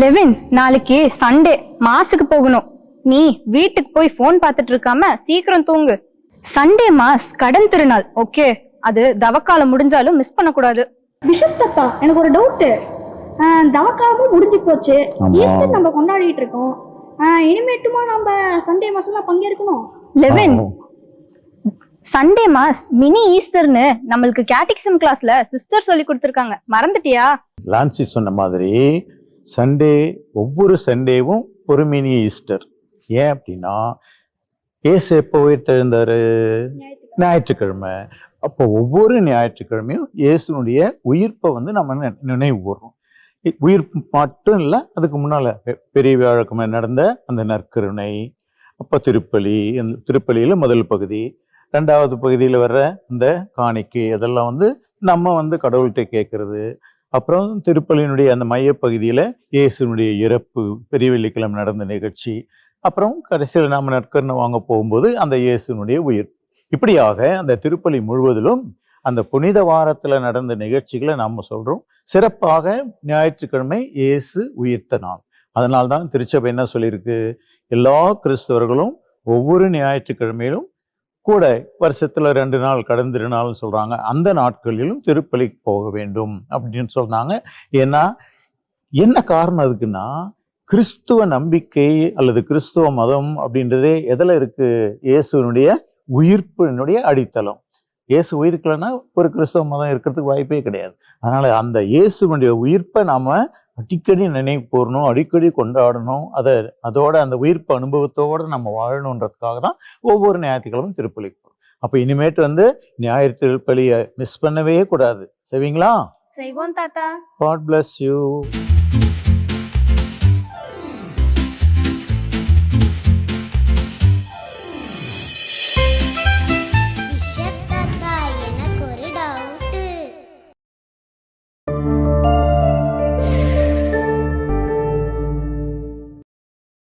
லெவின், நாளைக்கு சண்டே, மாஸுக்கு போகணும். நீ வீட்டுக்கு போய் போன் பார்த்துட்டு இருக்காம சீக்கிரம் தூங்கு. சண்டே மாஸ் கடன் திருநாள், ஓகே? அது தவக்காலம் முடிஞ்சாலும் மிஸ் பண்ணக்கூடாது. பிஷப் தாத்தா, எனக்கு ஒரு டவுட்டு. தவக்காலமும் முடிஞ்சு போச்சு, ஈஸ்டர் நம்ம கொண்டாடிட்டு இருக்கோம். இனிமேட்டுமா நம்ம சண்டே மாசம் பங்கேற்கணும்? லெவின், சண்டே மாஸ் மினி ஈஸ்டர்னு நம்மளுக்கு கேட்டிக்ஸம் கிளாஸ்ல சிஸ்டர் சொல்லி கொடுத்துருக்காங்க, மறந்துட்டியா? லான்சி சொன்ன மாதிரி சண்டே, ஒவ்வொரு சண்டேவும் ஒரு மினி ஈஸ்டர். ஏன் அப்படின்னா, ஏசு எப்போ உயிர்த்தெழுந்தாரு? ஞாயிற்றுக்கிழமை. அப்போ ஒவ்வொரு ஞாயிற்றுக்கிழமையும் இயேசுனுடைய உயிர்ப்பை நம்ம நினைவு கூர்றோம். உயிர்ப்பு மட்டும் இல்லை, அதுக்கு முன்னால பெரிய வியாழக்கிழமை நடந்த அந்த நற்கருணை, அப்போ திருப்பலி, அந்த திருப்பலியில முதல் பகுதி, ரெண்டாவது பகுதியில் வர்ற இந்த காணிக்கை, அதெல்லாம் நம்ம கடவுள்கிட்ட கேட்கறது. அப்புறம் திருப்பலியினுடைய அந்த மையப்பகுதியில இயேசுனுடைய இறப்பு, பெரிய வெள்ளிக்கிழமை நடந்த நிகழ்ச்சி. அப்புறம் கடைசியில் நாம நற்கருணை வாங்க போகும்போது அந்த இயேசுனுடைய உயிர். இப்படியாக அந்த திருப்பலி முழுவதிலும் அந்த புனித வாரத்துல நடந்த நிகழ்ச்சிகளை நாம சொல்றோம். சிறப்பாக ஞாயிற்றுக்கிழமை இயேசு உயிர்த்த நாள். அதனால்தான் திருச்சபை என்ன சொல்லியிருக்கு? எல்லா கிறிஸ்தவர்களும் ஒவ்வொரு ஞாயிற்றுக்கிழமையிலும் கூட வருஷத்துல 2 நாள் கடன் திருநாள்னு சொல்றாங்க, அந்த நாட்களிலும் திருப்பலிக்கு போக வேண்டும் அப்படின்னு சொன்னாங்க. ஏன்னா என்ன காரணம் அதுக்குன்னா, கிறிஸ்துவ நம்பிக்கை அல்லது கிறிஸ்துவ மதம் அப்படின்றதே எதுல இருக்கு? இயேசுனுடைய உயிர்ப்பினுடைய அடித்தளம். இயேசு உயிர்க்கலைன்னா ஒரு கிறிஸ்துவ மதம் இருக்கிறதுக்கு வாய்ப்பே கிடையாது. அதனால அந்த இயேசுனுடைய உயிர்ப்பை நாம அடிக்கடி நினைவு கூறணும், அடிக்கடி கொண்டாடணும். அதோட அந்த உயிர்ப்பு அனுபவத்தோடு நம்ம வாழணுன்றதுக்காக தான் ஒவ்வொரு ஞாயிற்றுக்கிழமும் திருப்பலி போகிறோம். அப்போ இனிமேட்டு ஞாயிறு திருப்பலியை மிஸ் பண்ணவே கூடாது. சரிங்களா? செய்வோம் தாத்தா. God bless you.